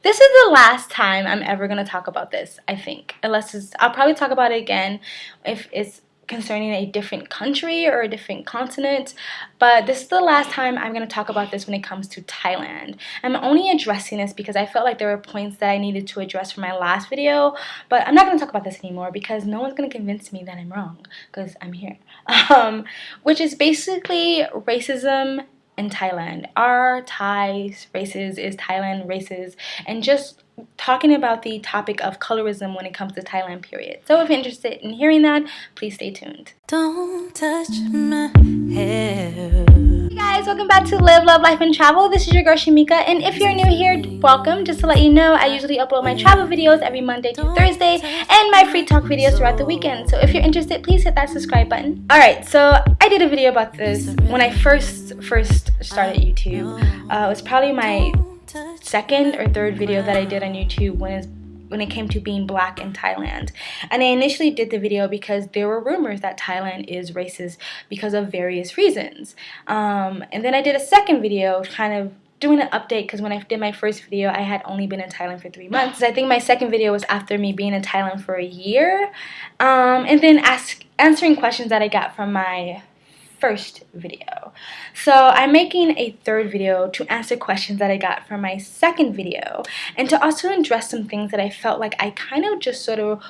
this is the last time I'm ever going to talk about this, I think. I'll probably talk about it again if it's concerning a different country or a different continent. But this is the last time I'm going to talk about this when it comes to Thailand. I'm only addressing this because I felt like there were points that I needed to address from my last video. But I'm not going to talk about this anymore because no one's going to convince me that I'm wrong because I'm here. Which is basically racism in Thailand. Are Thais races? Is Thailand races? And just talking about the topic of colorism when it comes to Thailand, period. So if you're interested in hearing that, please stay tuned. Don't touch my hair. Hey guys, welcome back to Live, Love, Life, and Travel. This is your girl Shamika, and if you're new here, welcome. Just to let you know, I usually upload my travel videos every Monday to Thursday and my free talk videos throughout the weekend. So if you're interested, please hit that subscribe button. Alright, so I did a video about this when I first started YouTube. It was probably my second or third video that I did on YouTube when it came to being black in Thailand. And I initially did the video because there were rumors that Thailand is racist because of various reasons. And then I did a second video kind of doing an update because when I did my first video, I had only been in Thailand for 3 months. I think my second video was after me being in Thailand for a year. And then answering questions that I got from my first video. So I'm making a third video to answer questions that I got from my second video and to also address some things that I felt like I kind of just sort of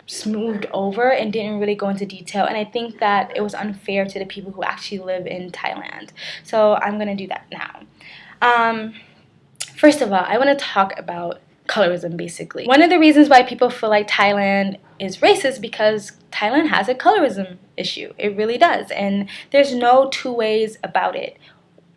smoothed over and didn't really go into detail, and I think that it was unfair to the people who actually live in Thailand. So I'm gonna do that now. First of all, I want to talk about colorism, basically. One of the reasons why people feel like Thailand is racist because Thailand has a colorism issue. It really does, and there's no two ways about it.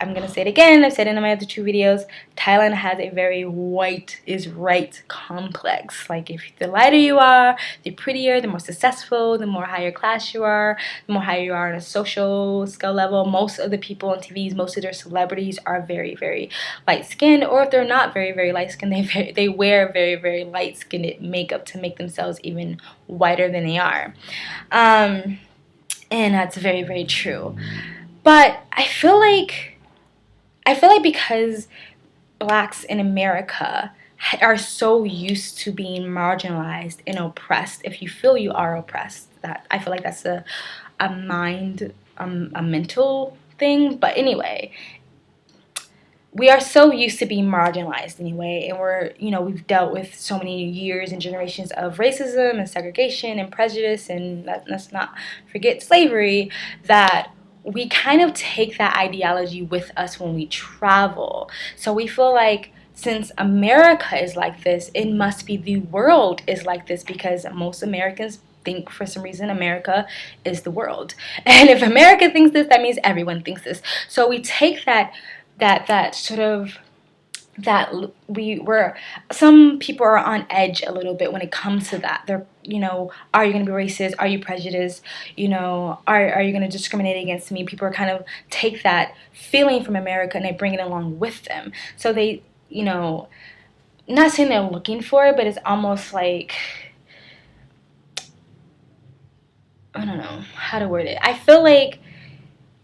I'm gonna say it again, I've said it in my other 2 videos. Thailand has a very white is right complex. Like, if the lighter you are, the prettier, the more successful, the more higher class you are, the more higher you are on a social skill level. Most of the people on TVs, most of their celebrities are very, very light-skinned, or if they're not very, very light-skinned, they wear very, very light-skinned makeup to make themselves even whiter than they are. And that's very, very true. But I feel like because blacks in America are so used to being marginalized and oppressed, if you feel you are oppressed, that I feel like that's a mental thing. But anyway, we are so used to being marginalized anyway, and we've dealt with so many years and generations of racism and segregation and prejudice, and let's not forget slavery, that we kind of take that ideology with us when we travel. So we feel like since America is like this, it must be the world is like this, because most Americans think for some reason America is the world. And if America thinks this, that means everyone thinks this. So we take that sort of, that some people are on edge a little bit when it comes to that. They're, are you going to be racist? Are you prejudiced? Are you going to discriminate against me? People are kind of take that feeling from America and they bring it along with them. So they, not saying they're looking for it, but it's almost like, I don't know how to word it. I feel like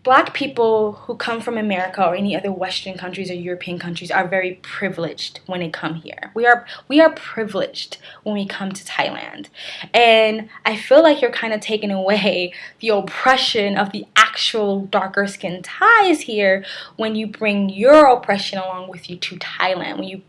black people who come from America or any other Western countries or European countries are very privileged when they come here. We are privileged when we come to Thailand. And I feel like you're kind of taking away the oppression of the actual darker skinned Thais here when you bring your oppression along with you to Thailand. When you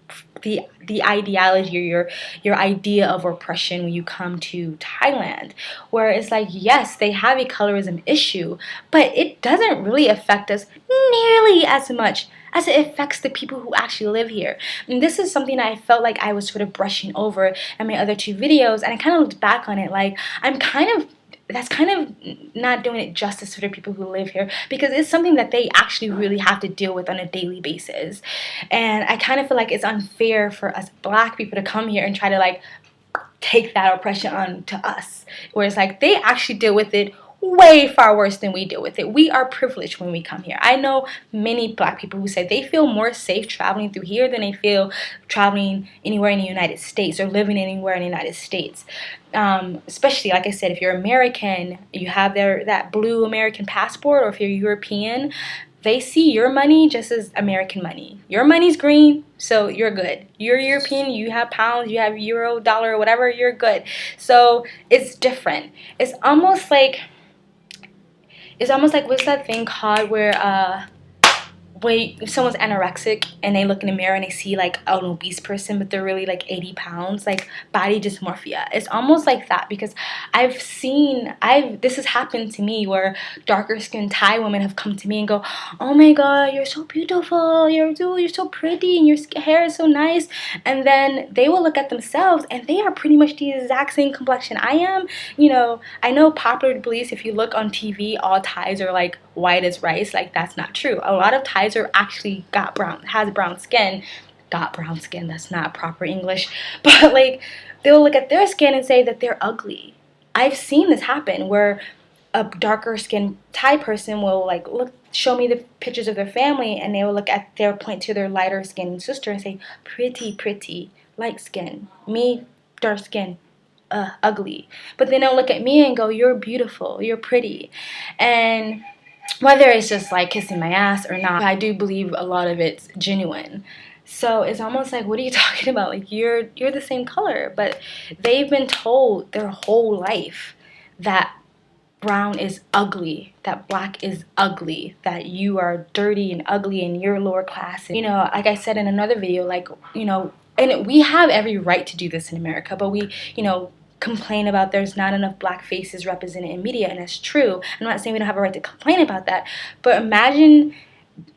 the ideology or your idea of oppression when you come to Thailand, where it's like, yes, they have a colorism issue, but it doesn't really affect us nearly as much as it affects the people who actually live here. And this is something that I felt like I was sort of brushing over in my other 2 videos, and I kind of looked back on it like that's kind of not doing it justice for the people who live here, because it's something that they actually really have to deal with on a daily basis. And I kind of feel like it's unfair for us black people to come here and try to like take that oppression on to us, whereas like they actually deal with it way far worse than we deal with it. We are privileged when we come here. I know many black people who say they feel more safe traveling through here than they feel traveling anywhere in the United States or living anywhere in the United States. Especially, like I said, if you're American, you have that blue American passport, or if you're European, they see your money just as American money. Your money's green, so you're good. You're European, you have pounds, you have euro, dollar, whatever, you're good. So it's different. It's almost like what's that thing called where someone's anorexic and they look in the mirror and they see like an obese person, but they're really like 80 pounds, like body dysmorphia. It's almost like that, because this has happened to me where darker skinned Thai women have come to me and go, oh my god, you're so beautiful, you're so pretty, and your hair is so nice. And then they will look at themselves and they are pretty much the exact same complexion I am. I know popular beliefs, if you look on TV, all Thais are like white as rice. Like, that's not true. A lot of Thais are actually has brown skin. Got brown skin, that's not proper English. But like, they'll look at their skin and say that they're ugly. I've seen this happen where a darker skinned Thai person will like show me the pictures of their family, and they'll point to their lighter skinned sister and say, pretty, light skin. Me, dark skin, ugly. But then they'll look at me and go, you're beautiful, you're pretty. And whether it's just like kissing my ass or not, I do believe a lot of it's genuine. So it's almost like, what are you talking about? Like, you're the same color. But they've been told their whole life that brown is ugly, that black is ugly, that you are dirty and ugly and you're lower class. And, like I said in another video, like, and we have every right to do this in America, but we, complain about there's not enough black faces represented in media, and that's true. I'm not saying we don't have a right to complain about that, but imagine,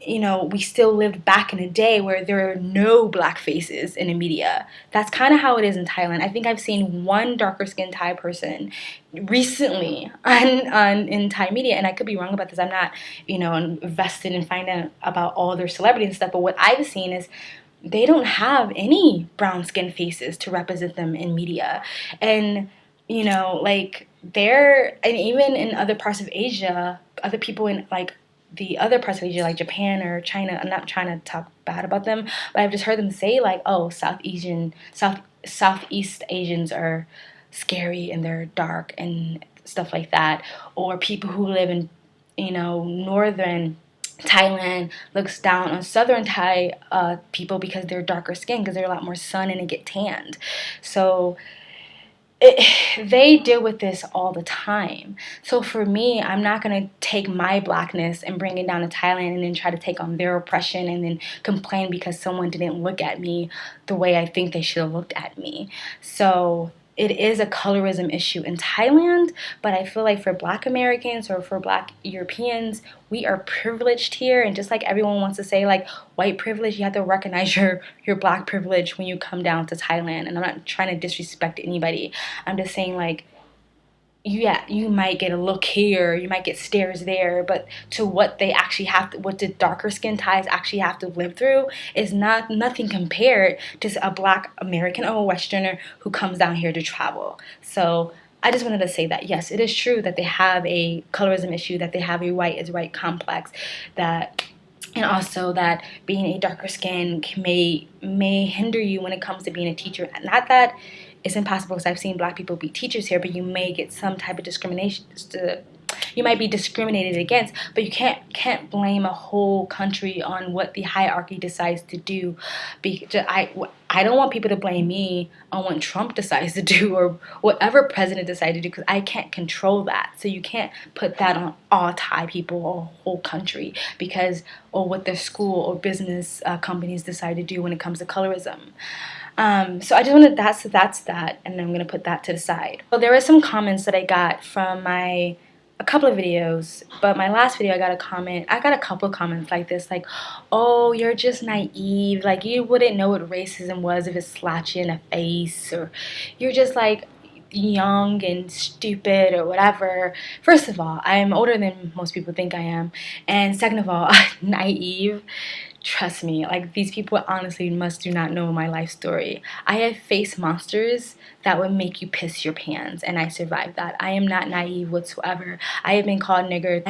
we still lived back in a day where there are no black faces in the media. That's kind of how it is in Thailand. I think I've seen one darker skinned Thai person recently in Thai media, and I could be wrong about this. I'm not, invested in finding out about all their celebrities and stuff, but what I've seen is they don't have any brown skin faces to represent them in media. And, like, and even in other parts of Asia, other people in, like, the other parts of Asia, like Japan or China, I'm not trying to talk bad about them, but I've just heard them say, like, oh, Southeast Asians are scary and they're dark and stuff like that. Or people who live in, northern Thailand looks down on southern Thai people because they're darker skinned, because they're a lot more sun and they get tanned. So they deal with this all the time. So for me, I'm not going to take my blackness and bring it down to Thailand and then try to take on their oppression and then complain because someone didn't look at me the way I think they should have looked at me. So it is a colorism issue in Thailand, but I feel like for black Americans or for black Europeans, we are privileged here. And just like everyone wants to say, like, white privilege, you have to recognize your black privilege when you come down to Thailand. And I'm not trying to disrespect anybody. I'm just saying, like, yeah, you might get a look here, you might get stares there, but to what what the darker skin Thais actually have to live through is nothing compared to a black American or a Westerner who comes down here to travel. So I just wanted to say that, yes, it is true that they have a colorism issue, that they have a white is right complex, and also that being a darker skin may hinder you when it comes to being a teacher. Not that it's impossible, because I've seen black people be teachers here, but you may get some type of discrimination. You might be discriminated against, but you can't blame a whole country on what the hierarchy decides to do. I don't want people to blame me on what Trump decides to do or whatever president decides to do, because I can't control that. So you can't put that on all Thai people or whole country or what their school or business companies decide to do when it comes to colorism. So I just wanted that's that, and I'm gonna put that to the side. Well, there were some comments that I got from a couple of videos, but my last video I got a couple of comments like this, like, oh, you're just naive, like you wouldn't know what racism was if it slapped you in the face, or you're just like young and stupid or whatever. First of all, I am older than most people think I am, and second of all, naive. Trust me, like, these people honestly do not know my life story. I have faced monsters that would make you piss your pants, and I survived that. I am not naive whatsoever. I have been called nigger.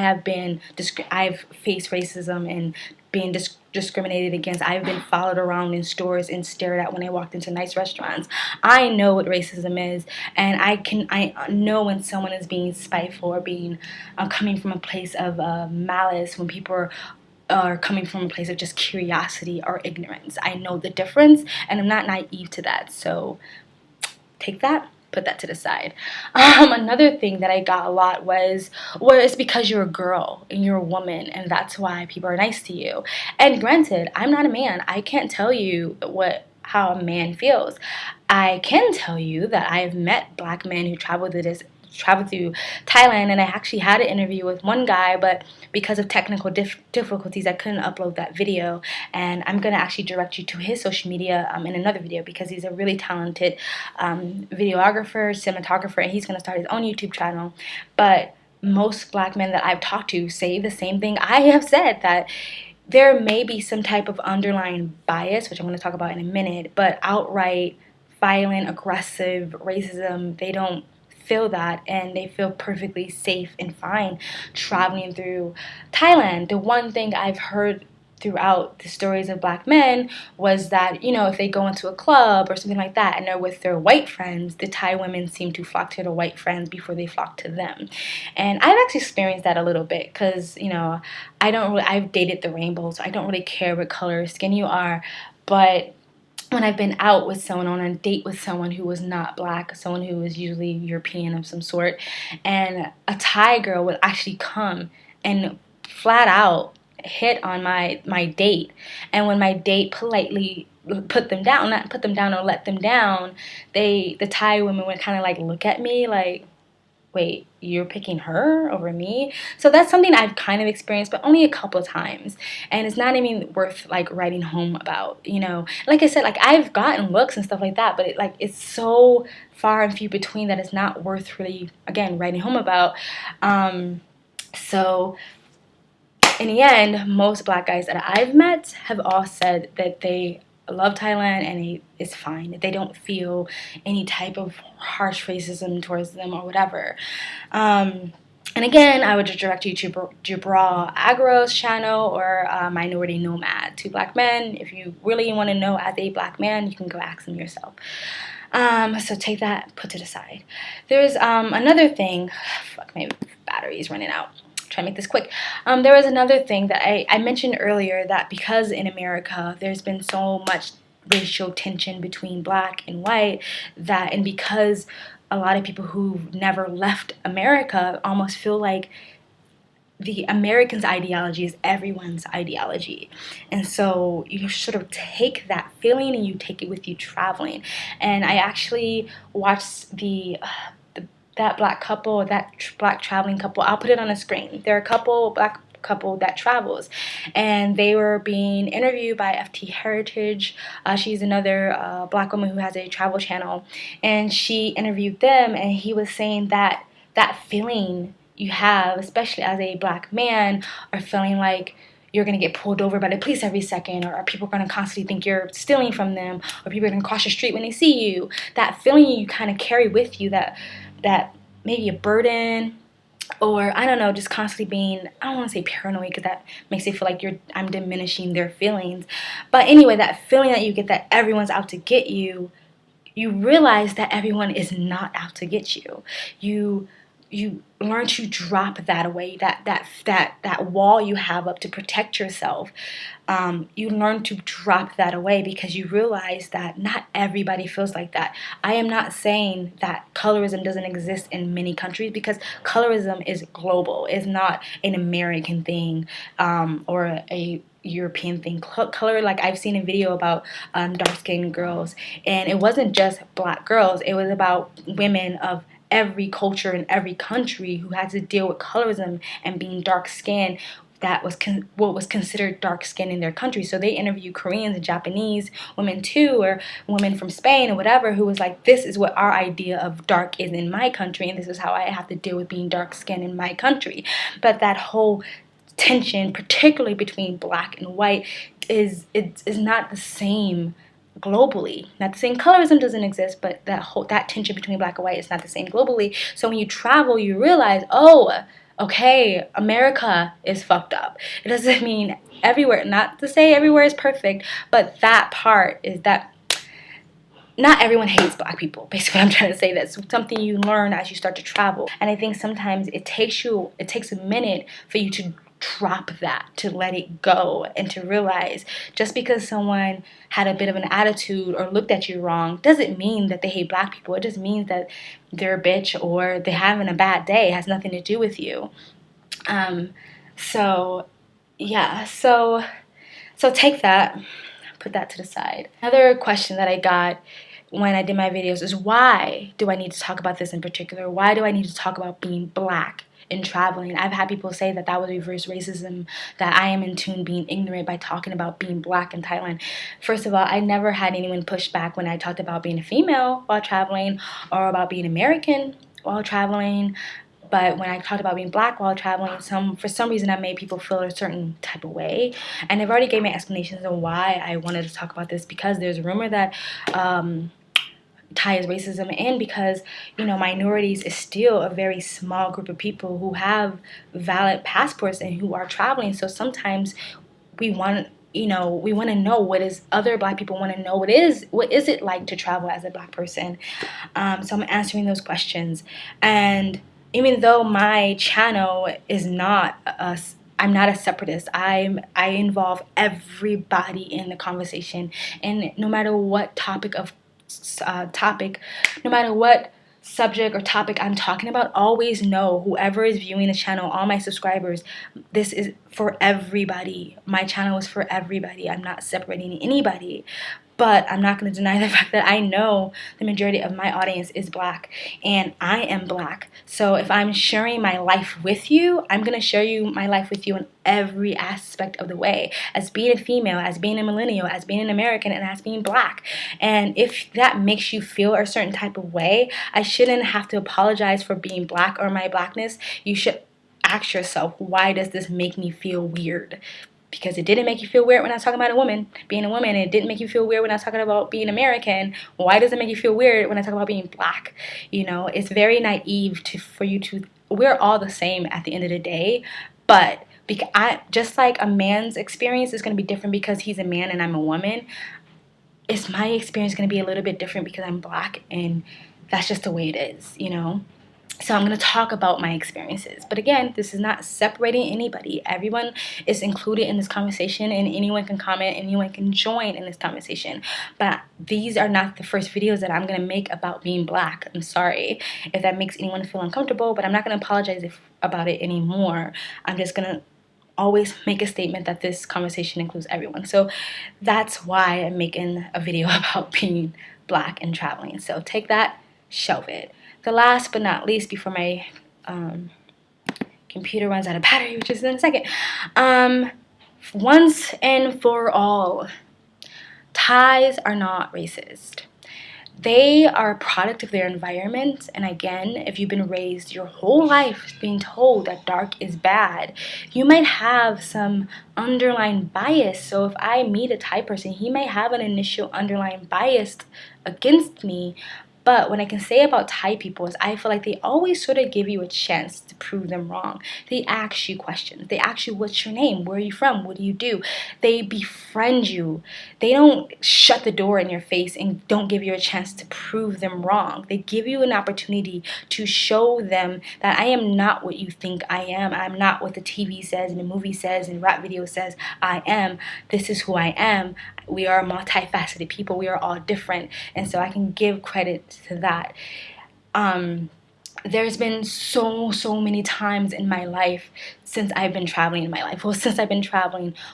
I've faced racism and being discriminated against. I've been followed around in stores and stared at when I walked into nice restaurants. I know what racism is, and I know when someone is being spiteful or being coming from a place of malice, when people are are coming from a place of just curiosity or ignorance. I know the difference, and I'm not naive to that. So take that, put that to the side. Another thing that I got a lot was, well, it's because you're a girl and you're a woman, and that's why people are nice to you. And granted, I'm not a man. I can't tell you how a man feels. I can tell you that I have met black men who traveled through Thailand, and I actually had an interview with one guy, but because of technical difficulties, I couldn't upload that video. And I'm gonna actually direct you to his social media in another video, because he's a really talented videographer, cinematographer, and he's gonna start his own YouTube channel. But most black men that I've talked to say the same thing I have said, that there may be some type of underlying bias, which I'm going to talk about in a minute, but outright violent, aggressive racism, they don't feel that, and they feel perfectly safe and fine traveling through Thailand. The one thing I've heard throughout the stories of black men was that, if they go into a club or something like that and they're with their white friends, the Thai women seem to flock to their white friends before they flock to them. And I've actually experienced that a little bit, because I've dated the rainbow, so I don't really care what color skin you are. But when I've been out with someone, on a date with someone who was not black, someone who was usually European of some sort, and a Thai girl would actually come and flat out hit on my date, and when my date politely put them down, not put them down or let them down, the Thai women would kind of like look at me like, wait, you're picking her over me? So that's something I've kind of experienced, but only a couple of times. And it's not even worth like writing home about, Like I said, like I've gotten looks and stuff like that, but it's so far and few between that it's not worth really, again, writing home about. So in the end, most black guys that I've met have all said that they love Thailand and it's fine. They don't feel any type of harsh racism towards them or whatever. And again, I would just direct you to Jabral Agro's channel or Minority Nomad, two black men. If you really want to know as a black man, you can go ask them yourself. So take that, put to the side. There's another thing. Fuck, my battery's running out. Try to make this quick. There was another thing that I mentioned earlier, that because in America there's been so much racial tension between black and white, and because a lot of people who've never left America almost feel like the Americans' ideology is everyone's ideology. And so you sort of take that feeling and you take it with you traveling. And I actually watched that black couple, that black traveling couple. I'll put it on the screen. They're a black couple that travels, and they were being interviewed by FT Heritage. She's another black woman who has a travel channel, and she interviewed them, and he was saying that feeling you have, especially as a black man, are feeling like you're going to get pulled over by the police every second, or people are going to constantly think you're stealing from them, or people are going to cross the street when they see you. That feeling you kind of carry with you, that maybe a burden, or I don't know, just constantly being, I don't want to say paranoid, because that makes it feel like I'm diminishing their feelings. But anyway, that feeling that you get that everyone's out to get you, you realize that everyone is not out to get you. You learn to drop that away, that wall you have up to protect yourself. You learn to drop that away, because you realize that not everybody feels like that. I am not saying that colorism doesn't exist in many countries, because colorism is global. It's not an American thing or a European thing. Color, like I've seen a video about dark-skinned girls, and it wasn't just black girls. It was about women of every culture in every country who had to deal with colorism and being dark-skinned. That was what was considered dark skin in their country. So they interviewed Koreans and Japanese women too, or women from Spain or whatever, who was like, this is what our idea of dark is in my country, and this is how I have to deal with being dark skinned in my country. But that whole tension, particularly between black and white, is not the same globally. Not the same. Colorism doesn't exist, but that tension between black and white is not the same globally. So when you travel, you realize, oh, okay, America is fucked up. It doesn't mean everywhere, not to say everywhere is perfect, but that part is that not everyone hates black people. Basically, I'm trying to say that's something you learn as you start to travel. And I think sometimes it takes a minute for you to drop that, to let it go, and to realize just because someone had a bit of an attitude or looked at you wrong doesn't mean that they hate black people. It just means that they're a bitch or they're having a bad day. It has nothing to do with you. So yeah, so take that, put that to the side. Another question that I got when I did my videos is, why do I need to talk about this in particular? Why do I need to talk about being black in traveling? I've had people say that was reverse racism, that I am in tune being ignorant by talking about being black in Thailand. First of all, I never had anyone push back when I talked about being a female while traveling or about being American while traveling. But when I talked about being black while traveling, for some reason I made people feel a certain type of way. And they've already gave me explanations on why I wanted to talk about this, because there's a rumor that Thai is racism, and because, minorities is still a very small group of people who have valid passports and who are traveling. So sometimes we want to know what is other black people want to know what is it like to travel as a black person. So I'm answering those questions. And even though my channel is not I'm not a separatist. I involve everybody in the conversation, and no matter what no matter what subject or topic I'm talking about, always know whoever is viewing the channel, all my subscribers, this is for everybody. My channel is for everybody. I'm not separating anybody. But I'm not going to deny the fact that I know the majority of my audience is black, and I am black. So if I'm sharing my life with you, I'm going to share my life with you in every aspect of the way, as being a female, as being a millennial, as being an American, and as being black. And if that makes you feel a certain type of way, I shouldn't have to apologize for being black or my blackness. You should ask yourself, why does this make me feel weird? Because it didn't make you feel weird when I was talking about being a woman. And it didn't make you feel weird when I was talking about being American. Why does it make you feel weird when I talk about being black? It's very naive for you to. We're all the same at the end of the day, but just like a man's experience is going to be different because he's a man and I'm a woman. Is my experience going to be a little bit different because I'm black, and that's just the way it is, So I'm going to talk about my experiences. But again, this is not separating anybody. Everyone is included in this conversation, and anyone can comment, anyone can join in this conversation. But these are not the first videos that I'm going to make about being black. I'm sorry if that makes anyone feel uncomfortable, but I'm not going to apologize about it anymore. I'm just going to always make a statement that this conversation includes everyone. So that's why I'm making a video about being black and traveling. So take that, shelve it. The last but not least, before my computer runs out of battery, which is in a second, once and for all, Thais are not racist. They are a product of their environment. And again, if you've been raised your whole life being told that dark is bad, you might have some underlying bias. So if I meet a Thai person, he may have an initial underlying bias against me. But what I can say about Thai people is I feel like they always sort of give you a chance to prove them wrong. They ask you questions. They ask you, what's your name? Where are you from? What do you do? They befriend you. They don't shut the door in your face and don't give you a chance to prove them wrong. They give you an opportunity to show them that I am not what you think I am. I'm not what the TV says and the movie says and rap video says I am. This is who I am. We are multifaceted people. We are all different. And so I can give credit to that. There's been so many times in my life since I've been traveling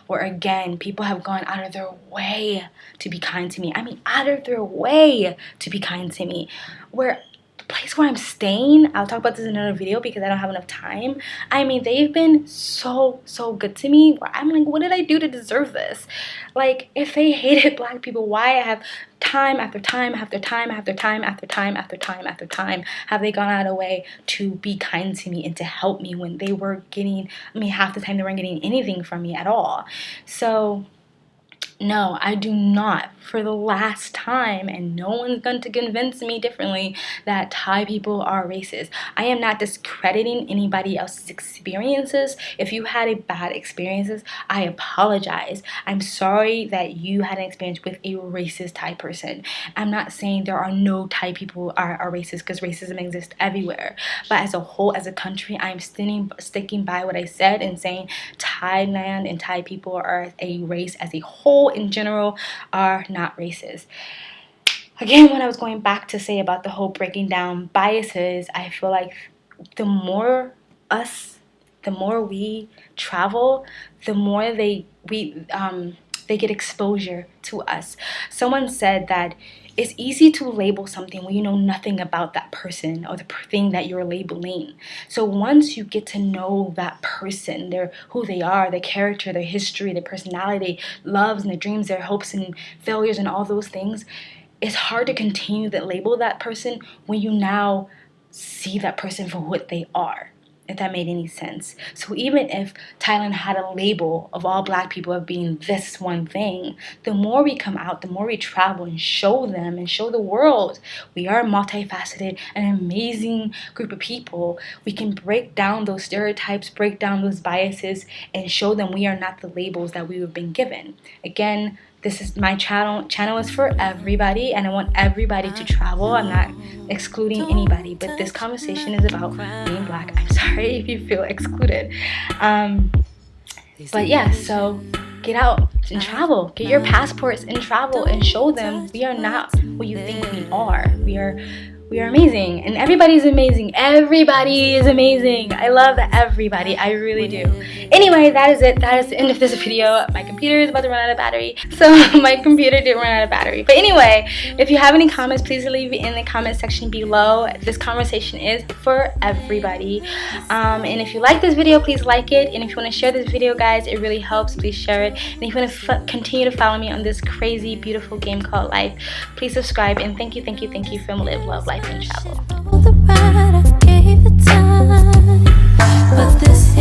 where again, people have gone out of their way to be kind to me. I mean, out of their way to be kind to me. Where the place where I'm staying, I'll talk about this in another video because I don't have enough time. I mean, they've been so good to me where I'm like, what did I do to deserve this? Like, if they hated black people, why have time after time after time after time after time after time after time have they gone out of their way to be kind to me and to help me when they were getting, half the time they weren't getting anything from me at all. So No, I do not. For the last time, and no one's going to convince me differently, that Thai people are racist. I am not discrediting anybody else's experiences. If you had a bad experiences, I apologize. I'm sorry that you had an experience with a racist Thai person. I'm not saying there are no Thai people are racist, because racism exists everywhere. But as a whole, as a country, I'm sticking by what I said and saying Thailand and Thai people are a race as a whole in general are not racist. Again, what I was going back to say about the whole breaking down biases, I feel like the more we travel, the more they get exposure to us. Someone said that it's easy to label something when you know nothing about that person or the thing that you're labeling. So once you get to know that person, who they are, their character, their history, their personality, loves and their dreams, their hopes and failures and all those things, it's hard to continue to label that person when you now see that person for what they are, if that made any sense. So even if Thailand had a label of all black people of being this one thing, the more we come out, the more we travel and show them and show the world we are multifaceted, an amazing group of people, we can break down those stereotypes, break down those biases, and show them we are not the labels that we have been given. Again, this is my channel. Channel is for everybody, and I want everybody to travel. I'm not excluding anybody, but this conversation is about being black. I'm sorry if you feel excluded. But yeah, so get out and travel. Get your passports and travel and show them we are not what you think we are. We are amazing, and everybody's amazing. Everybody is amazing. I love everybody. I really do. Anyway, that is it. That is the end of this video. My computer is about to run out of battery, so my computer did run out of battery. But anyway, if you have any comments, please leave it in the comment section below. This conversation is for everybody. And if you like this video, please like it. And if you want to share this video, guys, it really helps. Please share it. And if you want to continue to follow me on this crazy, beautiful game called life, please subscribe. And thank you from Live, Love, Life, and Travel. But this